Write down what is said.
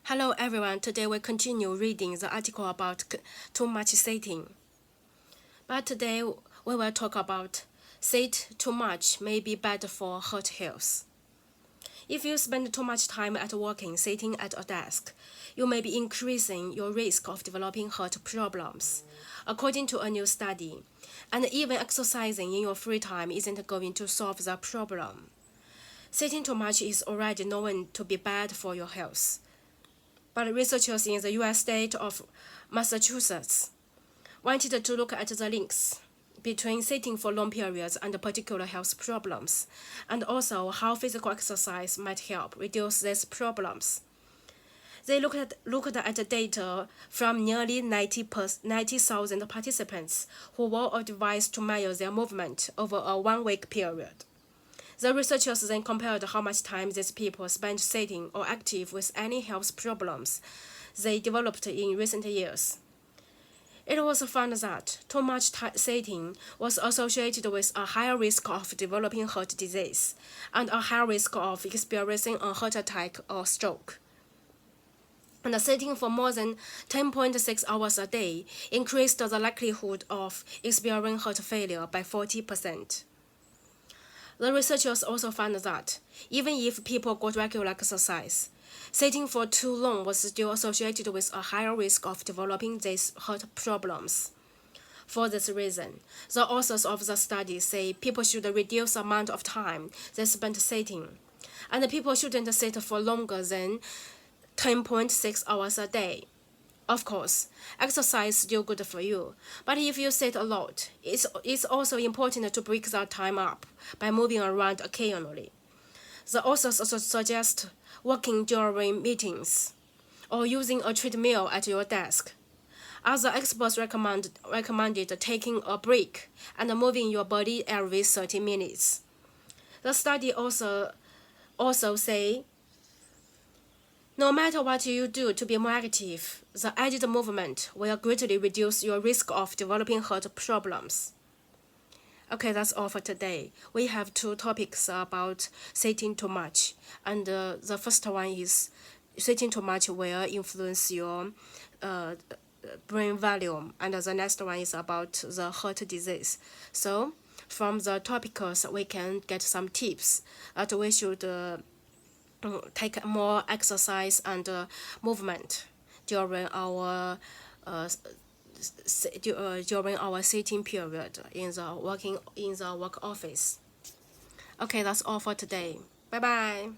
Hello everyone, today we continue reading the article about too much sitting. But today we will talk about sit too much may be bad for heart health. If you spend too much time at working sitting at a desk, you may be increasing your risk of developing heart problems, according to a new study. And even exercising in your free time isn't going to solve the problem. Sitting too much is already known to be bad for your health. But researchers in the US state of Massachusetts wanted to look at the links between sitting for long periods and particular health problems, and also how physical exercise might help reduce these problems. They looked at data from nearly 90,000 participants who were advised to measure their movement over a one-week period. The researchers then compared how much time these people spent sitting or active with any health problems they developed in recent years. It was found that too much sitting was associated with a higher risk of developing heart disease and a higher risk of experiencing a heart attack or stroke. And sitting for more than 10.6 hours a day increased the likelihood of experiencing heart failure by 40%. The researchers also found that even if people got regular exercise, sitting for too long was still associated with a higher risk of developing these heart problems. For this reason, the authors of the study say people should reduce the amount of time they spend sitting, and people shouldn't sit for longer than 10.6 hours a day. Of course, exercise is still good for you, but if you sit a lot, it's also important to break that time up by moving around occasionally. The authors also suggest walking during meetings or using a treadmill at your desk. Other experts recommended taking a break and moving your body every 30 minutes. The study also say no matter what you do to be more active, the added movement will greatly reduce your risk of developing heart problems. Okay, that's all for today. We have two topics about sitting too much, and the first one is sitting too much will influence your brain volume, and the next one is about the heart disease. So, from the topics, we can get some tips that we should take more exercise and movement during our during our sitting period in the work office. Okay, that's all for today. Bye bye.